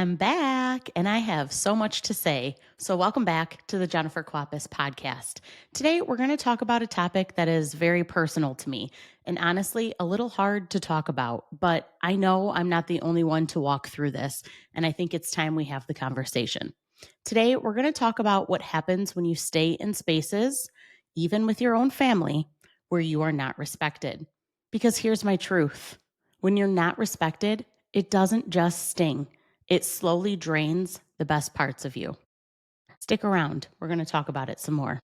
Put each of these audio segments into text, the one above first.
I'm back and I have so much to say. So, welcome back to the Jennifer Kwapis podcast. Today, we're going to talk about a topic that is very personal to me and honestly a little hard to talk about. But I know I'm not the only one to walk through this, and I think it's time we have the conversation. Today, we're going to talk about what happens when you stay in spaces, even with your own family, where you are not respected. Because here's my truth: when you're not respected, it doesn't just sting. It slowly drains the best parts of you. Stick around. We're going to talk about it some more.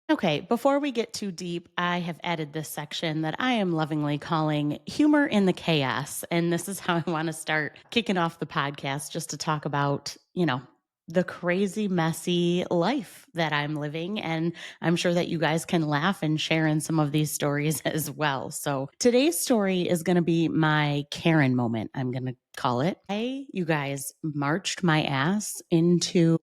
Okay, before we get too deep, I have added this section that I am lovingly calling Humor in the Chaos. And this is how I want to start kicking off the podcast, just to talk about, the crazy, messy life that I'm living. And I'm sure that you guys can laugh and share in some of these stories as well. So today's story is going to be my Karen moment, I'm going to call it. You guys, marched my ass into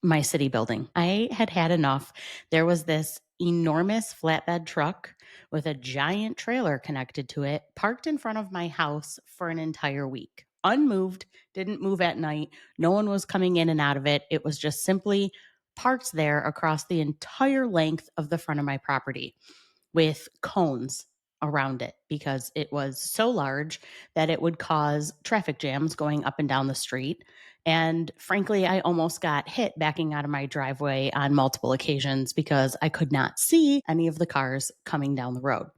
my city building. I had had enough. There was this enormous flatbed truck with a giant trailer connected to it, parked in front of my house for an entire week. Unmoved, didn't move at night. No one was coming in and out of it. It was just simply parked there across the entire length of the front of my property with cones around it because it was so large that it would cause traffic jams going up and down the street. And frankly, I almost got hit backing out of my driveway on multiple occasions because I could not see any of the cars coming down the road.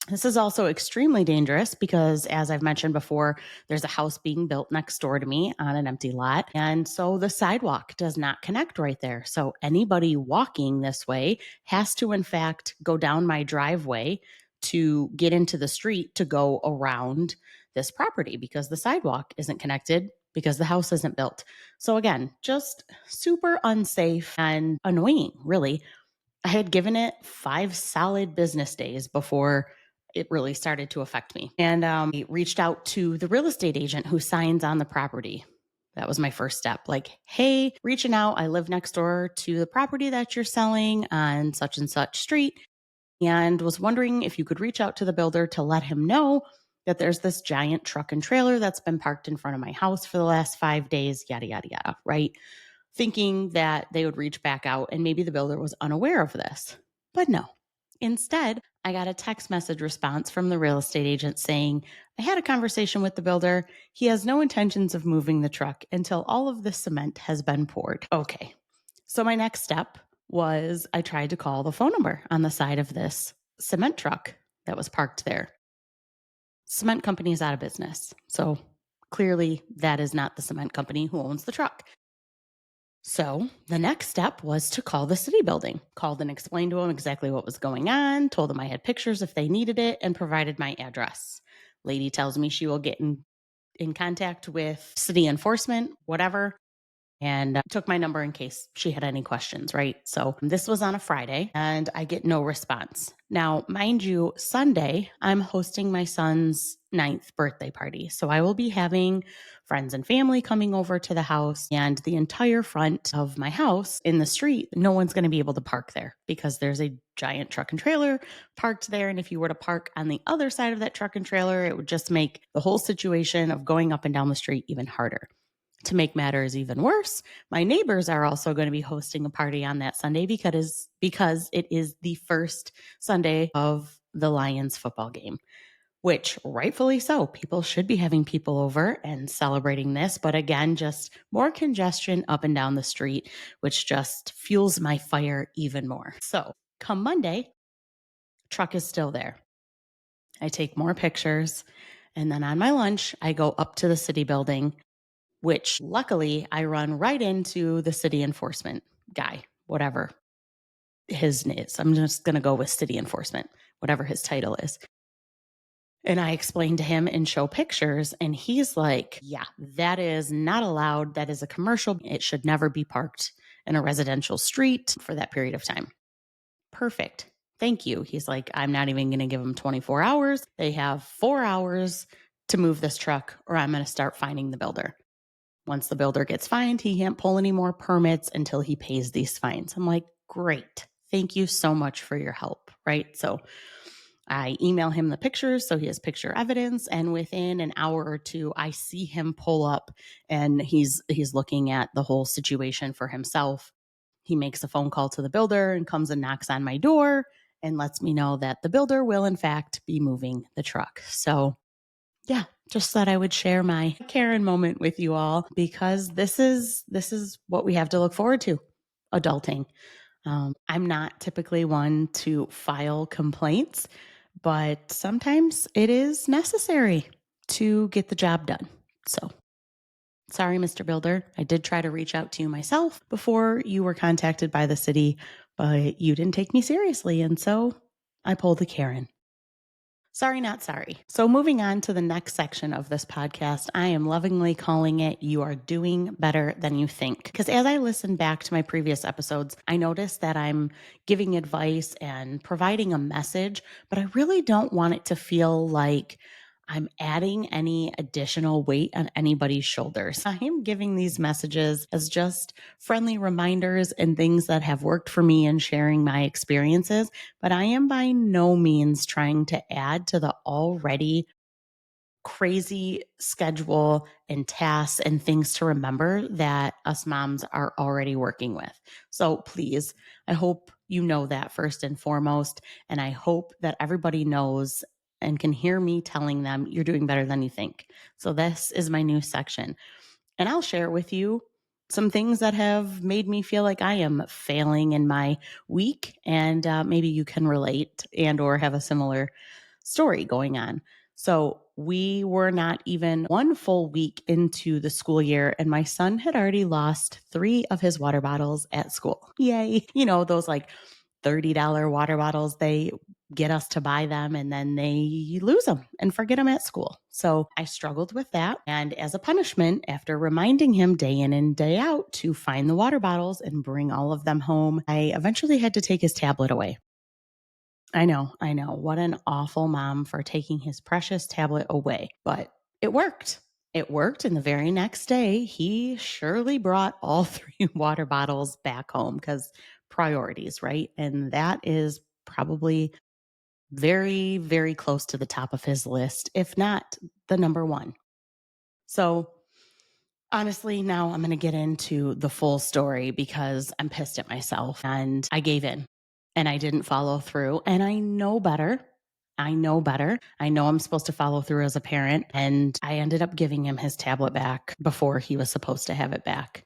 This is also extremely dangerous because, as I've mentioned before, there's a house being built next door to me on an empty lot. And so the sidewalk does not connect right there. So anybody walking this way has to, in fact, go down my driveway to get into the street to go around this property because the sidewalk isn't connected because the house isn't built. So, again, just super unsafe and annoying, really. I had given it 5 solid business days before it really started to affect me. And I reached out to the real estate agent who signs on the property. That was my first step. Like, hey, reaching out. I live next door to the property that you're selling on such and such street, and was wondering if you could reach out to the builder to let him know that there's this giant truck and trailer that's been parked in front of my house for the last 5 days, yada, yada, yada, right? Thinking that they would reach back out and maybe the builder was unaware of this. But no. Instead, I got a text message response from the real estate agent saying, I had a conversation with the builder. He has no intentions of moving the truck until all of the cement has been poured. Okay. So my next step was I tried to call the phone number on the side of this cement truck that was parked there. Cement company is out of business. So clearly that is not the cement company who owns the truck. So the next step was to call the city building. Called and explained to them exactly what was going on, told them I had pictures if they needed it, and provided my address. Lady tells me she will get in contact with city enforcement, whatever, and took my number in case she had any questions, right? So this was on a Friday and I get no response. Now, mind you, Sunday, I'm hosting my son's 9th birthday party. So I will be having friends and family coming over to the house, and the entire front of my house in the street, no one's going to be able to park there because there's a giant truck and trailer parked there. And if you were to park on the other side of that truck and trailer, it would just make the whole situation of going up and down the street even harder. To make matters even worse, my neighbors are also going to be hosting a party on that Sunday because it is the first Sunday of the Lions football game, which rightfully so. People should be having people over and celebrating this. But again, just more congestion up and down the street, which just fuels my fire even more. So come Monday, truck is still there. I take more pictures. And then on my lunch, I go up to the city building, which luckily I run right into the city enforcement guy, whatever his name is. I'm just going to go with city enforcement, whatever his title is. And I explained to him and show pictures, and he's like, yeah, that is not allowed. That is a commercial. It should never be parked in a residential street for that period of time. Perfect. Thank you. He's like, I'm not even going to give them 24 hours. They have 4 hours to move this truck, or I'm going to start finding the builder. Once the builder gets fined, he can't pull any more permits until he pays these fines. I'm like, great. Thank you so much for your help. Right. So I email him the pictures so he has picture evidence. And within an hour or two, I see him pull up and he's looking at the whole situation for himself. He makes a phone call to the builder and comes and knocks on my door and lets me know that the builder will in fact be moving the truck. So yeah, just thought I would share my Karen moment with you all because this is what we have to look forward to, adulting. I'm not typically one to file complaints, but sometimes it is necessary to get the job done. So sorry, Mr. Builder. I did try to reach out to you myself before you were contacted by the city, but you didn't take me seriously. And so I pulled the Karen. Sorry, not sorry. So, moving on to the next section of this podcast, I am lovingly calling it You Are Doing Better Than You Think. Because as I listen back to my previous episodes, I noticed that I'm giving advice and providing a message, but I really don't want it to feel like I'm adding any additional weight on anybody's shoulders. I am giving these messages as just friendly reminders and things that have worked for me and sharing my experiences, but I am by no means trying to add to the already crazy schedule and tasks and things to remember that us moms are already working with. So please, I hope you know that first and foremost. And I hope that everybody knows and can hear me telling them you're doing better than you think. So this is my new section. And I'll share with you some things that have made me feel like I am failing in my week, and maybe you can relate and or have a similar story going on. So we were not even one full week into the school year, and my son had already lost 3 of his water bottles at school. Yay. You know, those like $30 water bottles, they get us to buy them and then they lose them and forget them at school. So I struggled with that. And as a punishment, after reminding him day in and day out to find the water bottles and bring all of them home, I eventually had to take his tablet away. I know, I know. What an awful mom for taking his precious tablet away. But it worked. It worked. And the very next day, he surely brought all 3 water bottles back home because priorities, right? And that is probably very, very close to the top of his list, if not the number one. So honestly, now I'm going to get into the full story because I'm pissed at myself and I gave in and I didn't follow through. And I know better. I know better. I know I'm supposed to follow through as a parent. And I ended up giving him his tablet back before he was supposed to have it back.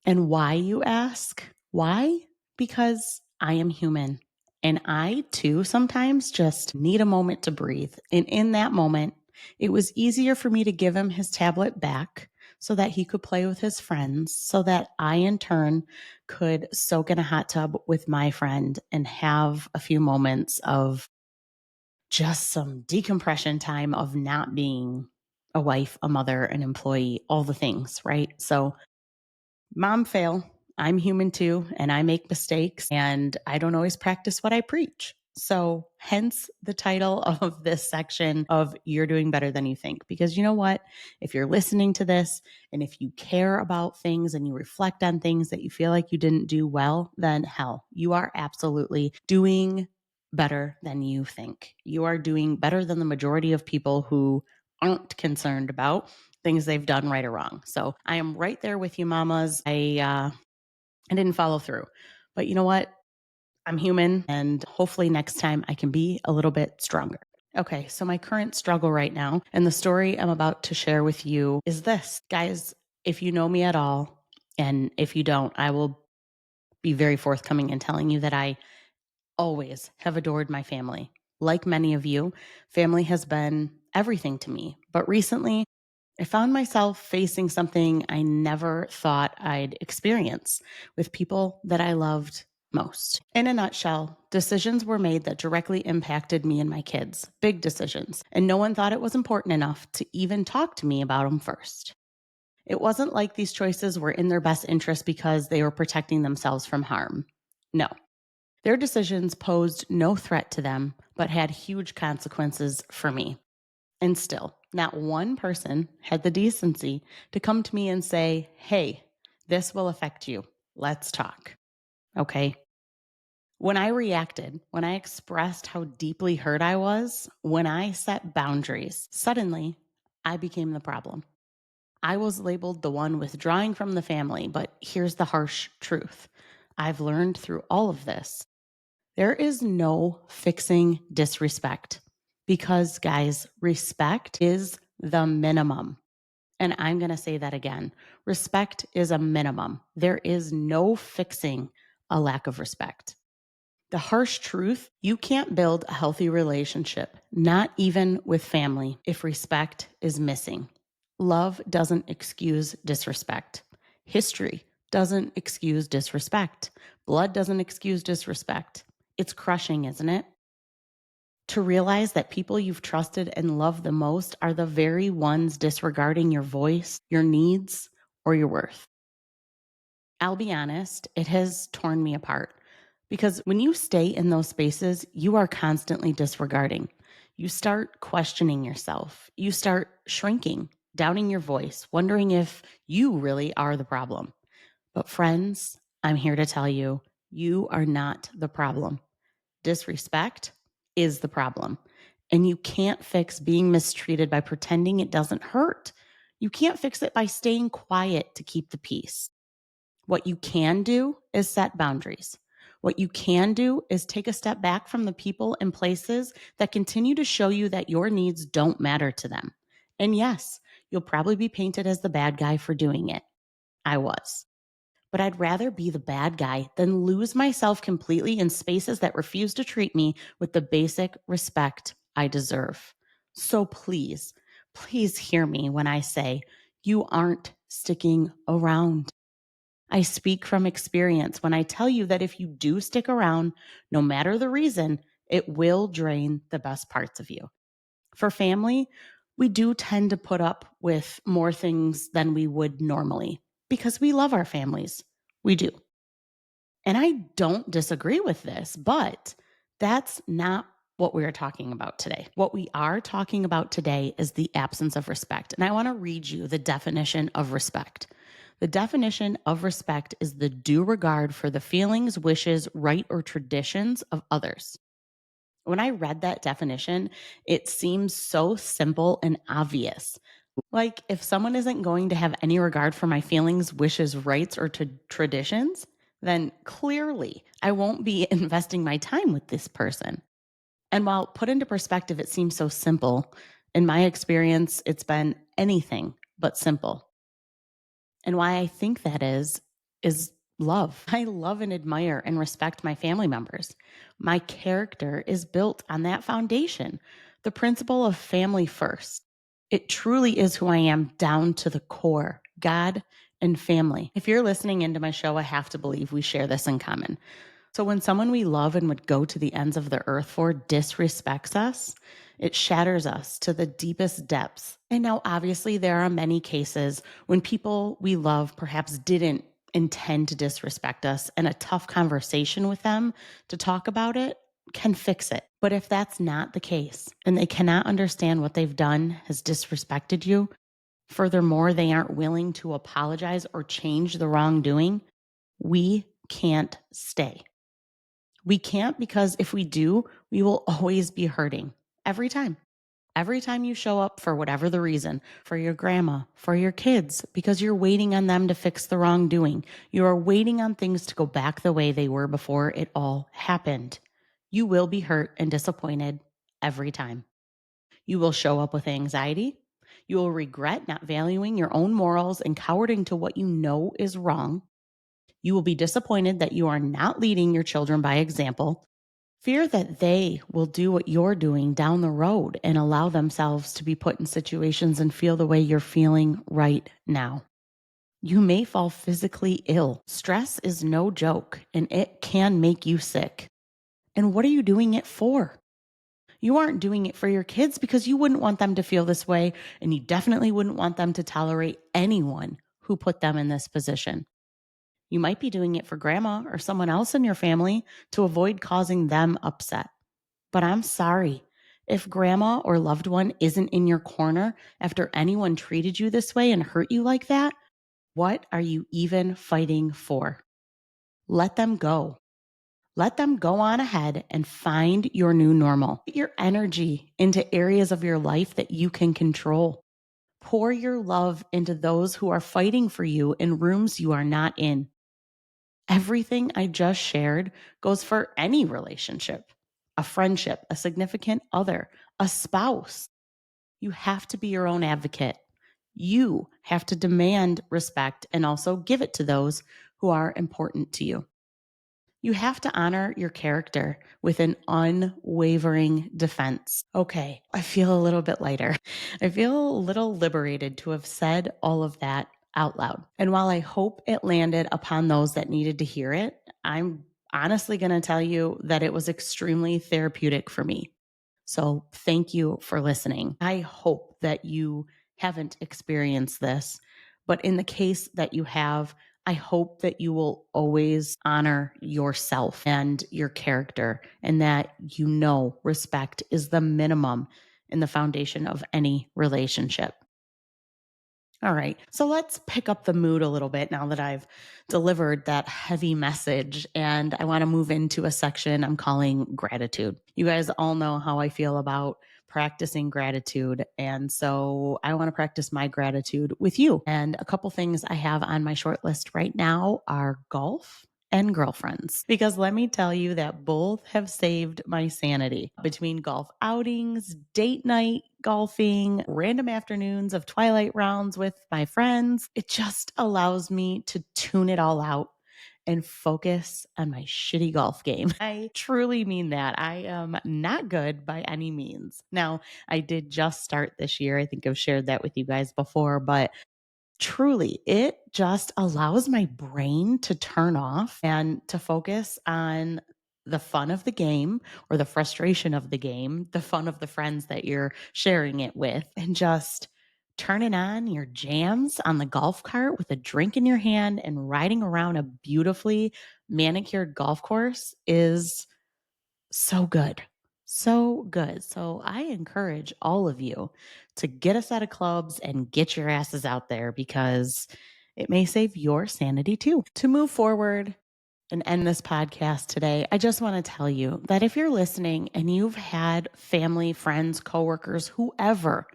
And why, you ask? Why? Because I am human. And I too sometimes just need a moment to breathe. And in that moment, it was easier for me to give him his tablet back so that he could play with his friends, so that I in turn could soak in a hot tub with my friend and have a few moments of just some decompression time of not being a wife, a mother, an employee, all the things, right? So mom fail. I'm human too, and I make mistakes, and I don't always practice what I preach. So, hence the title of this section of You're Doing Better Than You Think. Because you know what? If you're listening to this and if you care about things and you reflect on things that you feel like you didn't do well, then hell, you are absolutely doing better than you think. You are doing better than the majority of people who aren't concerned about things they've done right or wrong. So I am right there with you, mamas. I didn't follow through, but you know what? I'm human, and hopefully next time I can be a little bit stronger. Okay, so my current struggle right now, and the story I'm about to share with you is this, guys. If you know me at all, and if you don't, I will be very forthcoming in telling you that I always have adored my family. Like many of you, family has been everything to me. But recently, I found myself facing something I never thought I'd experience with people that I loved most. In a nutshell, decisions were made that directly impacted me and my kids, big decisions, and no one thought it was important enough to even talk to me about them first. It wasn't like these choices were in their best interest because they were protecting themselves from harm. No, Their decisions posed no threat to them, but had huge consequences for me. And still, not one person had the decency to come to me and say, hey, this will affect you. Let's talk. Okay. When I reacted, when I expressed how deeply hurt I was, when I set boundaries, suddenly I became the problem. I was labeled the one withdrawing from the family, but here's the harsh truth. I've learned through all of this there is no fixing disrespect because, guys, respect is the minimum. And I'm going to say that again. Respect is a minimum. There is no fixing a lack of respect. The harsh truth, you can't build a healthy relationship, not even with family, if respect is missing. Love doesn't excuse disrespect. History doesn't excuse disrespect. Blood doesn't excuse disrespect. It's crushing, isn't it? To realize that people you've trusted and loved the most are the very ones disregarding your voice, your needs, or your worth. I'll be honest, it has torn me apart because when you stay in those spaces, you are constantly disregarding. You start questioning yourself, you start shrinking, doubting your voice, wondering if you really are the problem. But, friends, I'm here to tell you, you are not the problem. Disrespect is the problem. And you can't fix being mistreated by pretending it doesn't hurt. You can't fix it by staying quiet to keep the peace. What you can do is set boundaries. What you can do is take a step back from the people and places that continue to show you that your needs don't matter to them. And yes, you'll probably be painted as the bad guy for doing it. I was. But I'd rather be the bad guy than lose myself completely in spaces that refuse to treat me with the basic respect I deserve. So please, please hear me when I say you aren't sticking around. I speak from experience when I tell you that if you do stick around, no matter the reason, it will drain the best parts of you. For family, we do tend to put up with more things than we would normally because we love our families. We do. And I don't disagree with this, but that's not what we're talking about today. What we are talking about today is the absence of respect. And I want to read you the definition of respect. The definition of respect is the due regard for the feelings, wishes, right, or traditions of others. When I read that definition, it seems so simple and obvious. Like, if someone isn't going to have any regard for my feelings, wishes, rights, or traditions, then clearly I won't be investing my time with this person. And while put into perspective, it seems so simple. In my experience, it's been anything but simple. And why I think that is love. I love and admire and respect my family members. My character is built on that foundation, the principle of family first. It truly is who I am down to the core, God and family. If you're listening into my show, I have to believe we share this in common. So when someone we love and would go to the ends of the earth for disrespects us, it shatters us to the deepest depths. And now, obviously, there are many cases when people we love perhaps didn't intend to disrespect us, and a tough conversation with them to talk about it can fix it. But if that's not the case and they cannot understand what they've done has disrespected you, furthermore, they aren't willing to apologize or change the wrongdoing, we can't stay. We can't because if we do, we will always be hurting every time. Every time you show up for whatever the reason, for your grandma, for your kids, because you're waiting on them to fix the wrongdoing. You are waiting on things to go back the way they were before it all happened. You will be hurt and disappointed every time. You will show up with anxiety. You will regret not valuing your own morals and cowarding to what you know is wrong. You will be disappointed that you are not leading your children by example. Fear that they will do what you're doing down the road and allow themselves to be put in situations and feel the way you're feeling right now. You may fall physically ill. Stress is no joke and it can make you sick. And what are you doing it for? You aren't doing it for your kids because you wouldn't want them to feel this way, and you definitely wouldn't want them to tolerate anyone who put them in this position. You might be doing it for grandma or someone else in your family to avoid causing them upset. But I'm sorry. If grandma or loved one isn't in your corner after anyone treated you this way and hurt you like that, what are you even fighting for? Let them go. Let them go on ahead and find your new normal. Put your energy into areas of your life that you can control. Pour your love into those who are fighting for you in rooms you are not in. Everything I just shared goes for any relationship, a friendship, a significant other, a spouse. You have to be your own advocate. You have to demand respect and also give it to those who are important to you. You have to honor your character with an unwavering defense. Okay, I feel a little bit lighter. I feel a little liberated to have said all of that out loud. And while I hope it landed upon those that needed to hear it, I'm honestly going to tell you that it was extremely therapeutic for me. So thank you for listening. I hope that you haven't experienced this, but in the case that you have, I hope that you will always honor yourself and your character, and that you know respect is the minimum in the foundation of any relationship. All right. So let's pick up the mood a little bit now that I've delivered that heavy message. And I want to move into a section I'm calling gratitude. You guys all know how I feel about practicing gratitude. And so I want to practice my gratitude with you. And a couple things I have on my short list right now are golf and girlfriends. Because let me tell you that both have saved my sanity between golf outings, date night golfing, random afternoons of twilight rounds with my friends. It just allows me to tune it all out and focus on my shitty golf game. I truly mean that. I am not good by any means. Now, I did just start this year. I think I've shared that with you guys before, but truly, it just allows my brain to turn off and to focus on the fun of the game or the frustration of the game, the fun of the friends that you're sharing it with, and just turning on your jams on the golf cart with a drink in your hand and riding around a beautifully manicured golf course is so good. So good. So I encourage all of you to get a set of clubs and get your asses out there because it may save your sanity too. To move forward and end this podcast today, I just want to tell you that if you're listening and you've had family, friends, coworkers, whoever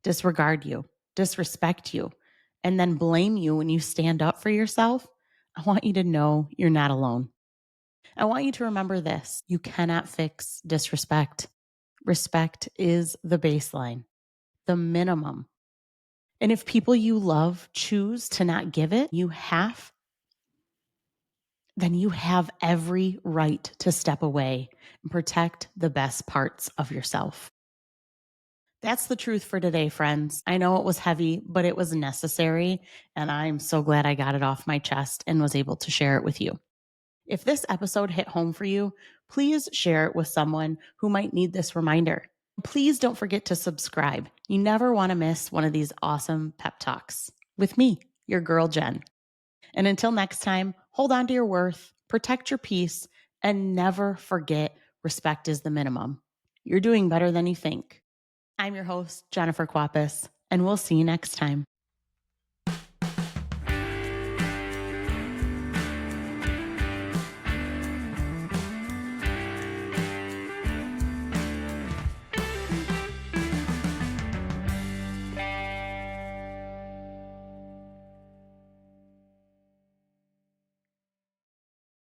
disregard you, disrespect you, and then blame you when you stand up for yourself, I want you to know you're not alone. I want you to remember this. You cannot fix disrespect. Respect is the baseline, the minimum. And if people you love choose to not give it, then you have every right to step away and protect the best parts of yourself. That's the truth for today, friends. I know it was heavy, but it was necessary. And I'm so glad I got it off my chest and was able to share it with you. If this episode hit home for you, please share it with someone who might need this reminder. Please don't forget to subscribe. You never want to miss one of these awesome pep talks with me, your girl, Jen. And until next time, hold on to your worth, protect your peace, and never forget respect is the minimum. You're doing better than you think. I'm your host, Jennifer Kwapis, and we'll see you next time.